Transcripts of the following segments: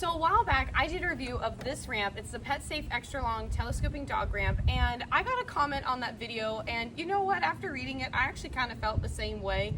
So a while back, I did a review of this ramp. It's the PetSafe Extra Long Telescoping Dog Ramp, and I got a comment on that video, and you know what? After reading it, I actually kind of felt the same way.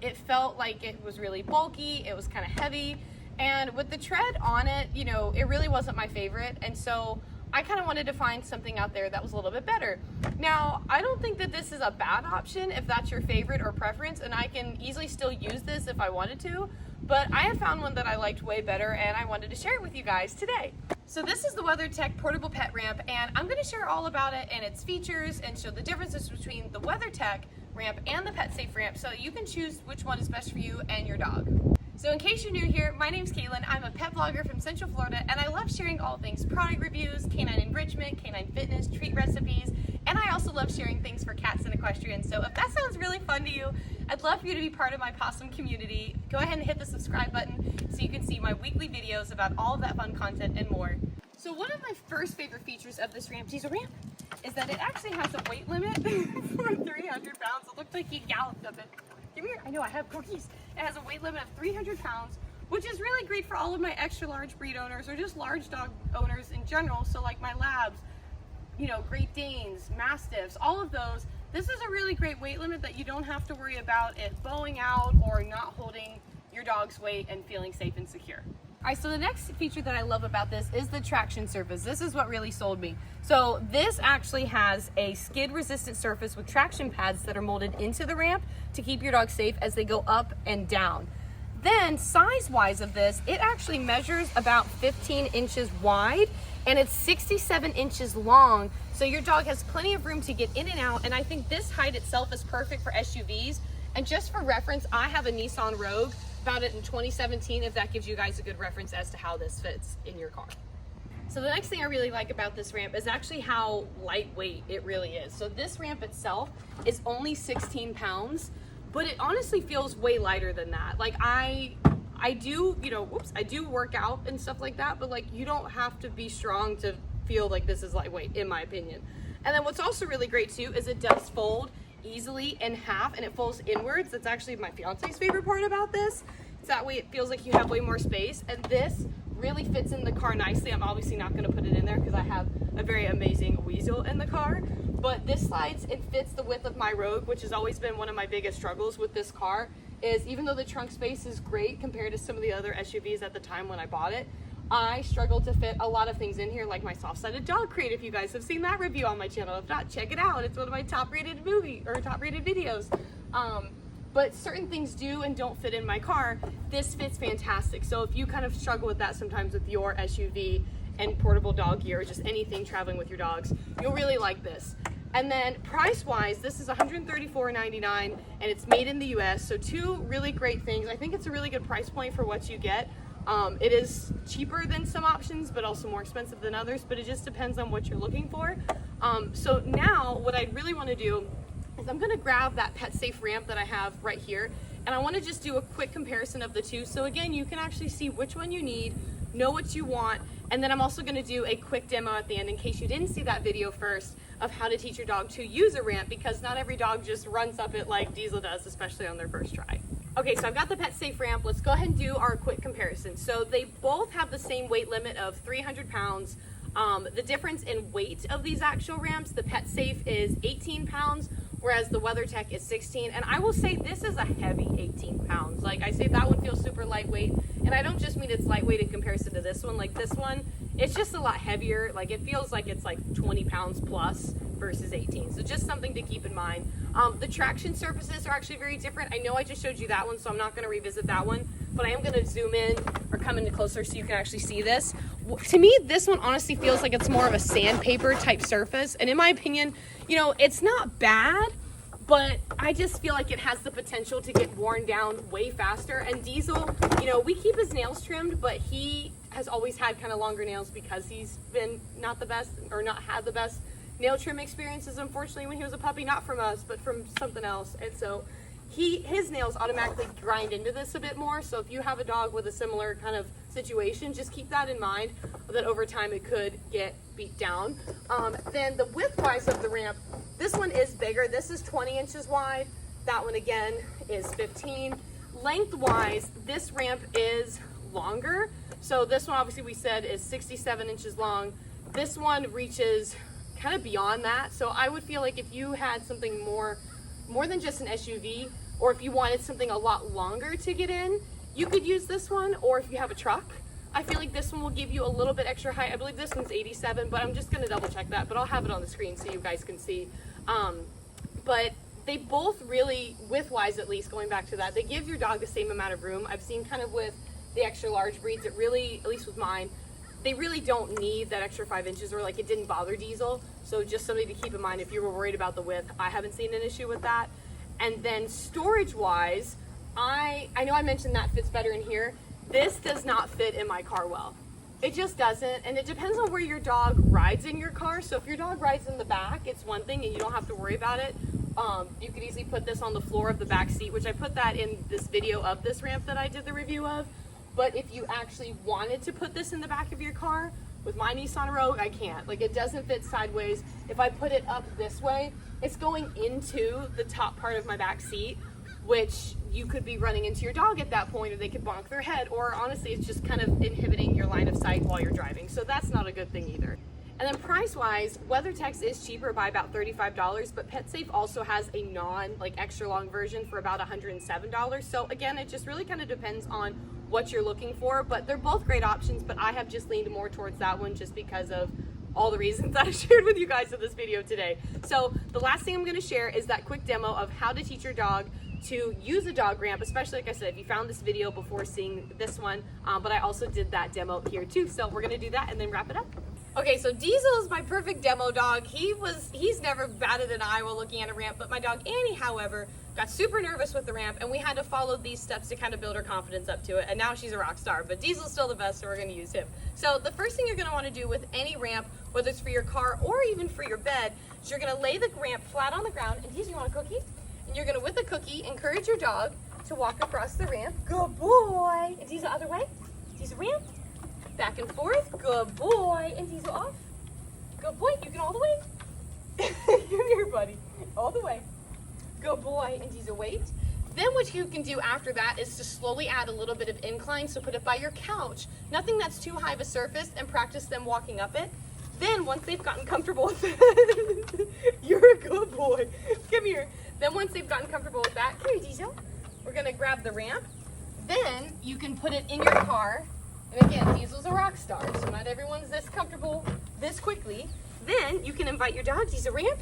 It felt like it was really bulky, it was kind of heavy, and with the tread on it, you know, it really wasn't my favorite, and so I kind of wanted to find something out there that was a little bit better. Now, I don't think that this is a bad option if that's your favorite or preference, and I can easily still use this if I wanted to, but I have found one that I liked way better, and I wanted to share it with you guys today. So this is the WeatherTech Portable Pet Ramp, and I'm going to share all about it and its features and show the differences between the WeatherTech ramp and the PetSafe ramp, so you can choose which one is best for you and your dog. So in case you're new here, my name's Caitlin. I'm a pet vlogger from Central Florida, and I love sharing all things product reviews, canine enrichment, canine fitness, treat recipes, and I also love sharing things for cats and equestrians. So if that sounds really fun to you, I'd love for you to be part of my possum community. Go ahead and hit the subscribe button so you can see my weekly videos about all of that fun content and more. So one of my first favorite features of this ramp, is that it actually has a weight limit for 300 pounds. It looks like he galloped up it. Come here. I know I have cookies. It has a weight limit of 300 pounds, which is really great for all of my extra large breed owners or just large dog owners in general. So like my labs, you know, Great Danes, Mastiffs, all of those. This is a really great weight limit that you don't have to worry about it bowing out or not holding your dog's weight and feeling safe and secure. All right, so the next feature that I love about this is the traction surface. This is what really sold me. So this actually has a skid resistant surface with traction pads that are molded into the ramp to keep your dog safe as they go up and down. Then size wise of this, it actually measures about 15 inches wide and it's 67 inches long. So your dog has plenty of room to get in and out. And I think this height itself is perfect for SUVs. And just for reference, I have a Nissan Rogue. Found it in 2017, if that gives you guys a good reference as to how this fits in your car. So the next thing I really like about this ramp is actually how lightweight it really is. So this ramp itself is only 16 pounds, but it honestly feels way lighter than that. Like I do, you know, I do work out and stuff like that, but like you don't have to be strong to feel like this is lightweight, in my opinion. And then what's also really great too is it does fold easily in half and it folds inwards. That's actually my fiance's favorite part about this. It's that way it feels like you have way more space, and this really fits in the car nicely. I'm obviously not going to put it in there because I have a very amazing weasel in the car, but this slides and fits the width of my Rogue, which has always been one of my biggest struggles with this car. Is even though the trunk space is great compared to some of the other SUVs at the time when I bought it, I struggled to fit a lot of things in here, like my soft-sided dog crate. If you guys have seen that review on my channel, if not, check it out. It's one of my top-rated videos. But certain things do and don't fit in my car. This fits fantastic. So if you kind of struggle with that sometimes with your SUV and portable dog gear, or just anything traveling with your dogs, you'll really like this. And then price-wise, this is $134.99, and it's made in the US. So two really great things. I think it's a really good price point for what you get. It is cheaper than some options, but also more expensive than others, but it just depends on what you're looking for. So now what I really want to do is I'm going to grab that PetSafe ramp that I have right here, and I want to just do a quick comparison of the two. So again, you can actually see which one you need, know what you want, and then I'm also going to do a quick demo at the end in case you didn't see that video first of how to teach your dog to use a ramp, because not every dog just runs up it like Diesel does, especially on their first try. Okay, so I've got the PetSafe ramp. Let's go ahead and do our quick comparison. So they both have the same weight limit of 300 pounds. The difference in weight of these actual ramps, the PetSafe is 18 pounds, whereas the WeatherTech is 16. And I will say this is a heavy 18 pounds. Like I say, that one feels super lightweight. And I don't just mean it's lightweight in comparison to this one. Like this one, it's just a lot heavier. Like it feels like it's like 20 pounds plus versus 18. So just something to keep in mind. The traction surfaces are actually very different. I know I just showed you that one, so I'm not going to revisit that one, but I am going to zoom in or come in closer so you can actually see this. To me, this one honestly feels like it's more of a sandpaper type surface. And in my opinion, you know, it's not bad, but I just feel like it has the potential to get worn down way faster. And Diesel, you know, we keep his nails trimmed, but he has always had kind of longer nails because he's been not the best, or not had the best nail trim experiences, unfortunately, when he was a puppy, not from us, but from something else. And so his nails automatically grind into this a bit more. So if you have a dog with a similar kind of situation, just keep that in mind, that over time it could get beat down. Then the width-wise of the ramp, this one is bigger. This is 20 inches wide. That one again is 15. Length-wise, this ramp is longer. So this one obviously we said is 67 inches long. This one reaches kind of beyond that. So I would feel like if you had something more than just an SUV, or if you wanted something a lot longer to get in, you could use this one. Or if you have a truck, I feel like this one will give you a little bit extra height. I believe this one's 87, but I'm just gonna double check that, but I'll have it on the screen so you guys can see. But they both really, width-wise at least, going back to that, they give your dog the same amount of room. I've seen kind of with the extra large breeds, it really, at least with mine, they really don't need that extra 5 inches, or like it didn't bother Diesel. So just something to keep in mind if you were worried about the width. I haven't seen an issue with that. And then storage-wise, I know I mentioned that fits better in here. This does not fit in my car well. It just doesn't, and it depends on where your dog rides in your car. So if your dog rides in the back, it's one thing and you don't have to worry about it. You could easily put this on the floor of the back seat, which I put that in this video of this ramp that I did the review of. But if you actually wanted to put this in the back of your car, with my Nissan Rogue, I can't. Like, it doesn't fit sideways. If I put it up this way, it's going into the top part of my back seat, which you could be running into your dog at that point, or they could bonk their head, or honestly, it's just kind of inhibiting your line of sight while you're driving. So that's not a good thing either. And then price-wise, WeatherTech is cheaper by about $35, but PetSafe also has a extra long version for about $107. So again, it just really kind of depends on what you're looking for, but they're both great options, but I have just leaned more towards that one just because of all the reasons that I shared with you guys in this video today. So the last thing I'm gonna share is that quick demo of how to teach your dog to use a dog ramp, especially like I said, if you found this video before seeing this one, but I also did that demo here too. So we're gonna do that and then wrap it up. Okay, so Diesel is my perfect demo dog. He's never batted an eye while looking at a ramp, but my dog Annie, however, got super nervous with the ramp, and we had to follow these steps to kind of build her confidence up to it, and now she's a rock star. But Diesel's still the best, so we're gonna use him. So the first thing you're gonna wanna do with any ramp, whether it's for your car or even for your bed, is you're gonna lay the ramp flat on the ground, and Diesel, you want a cookie? And you're gonna, with a cookie, encourage your dog to walk across the ramp. Good boy. And Diesel, other way. Diesel, ramp. Back and forth. Good boy. And Diesel, off. Good boy. You can all the way. Come here, buddy. All the way. Good boy. And Diesel, wait. Then what you can do after that is to slowly add a little bit of incline. So put it by your couch. Nothing that's too high of a surface, and practice them walking up it. Then once they've gotten comfortable with it, you're a good boy. Come here. Then once they've gotten comfortable with that, come here, Diesel. We're gonna grab the ramp. Then you can put it in your car. And again, Diesel's a rock star, so not everyone's this comfortable this quickly. Then you can invite your dog. Diesel, ramp.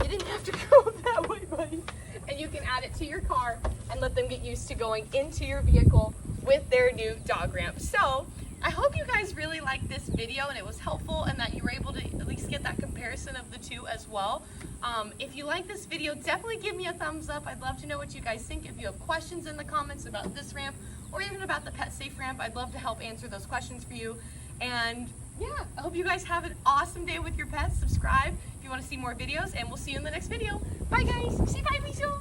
You didn't have to go that way, buddy. And you can add it to your car and let them get used to going into your vehicle with their new dog ramp. So I hope you guys really liked this video and it was helpful, and that you were able to at least get that comparison of the two as well. If you like this video, definitely give me a thumbs up. I'd love to know what you guys think. If you have questions in the comments about this ramp or even about the PetSafe ramp, I'd love to help answer those questions for you. And yeah, I hope you guys have an awesome day with your pets. Subscribe if you want to see more videos, and we'll see you in the next video. Bye guys. Say bye, Weasel.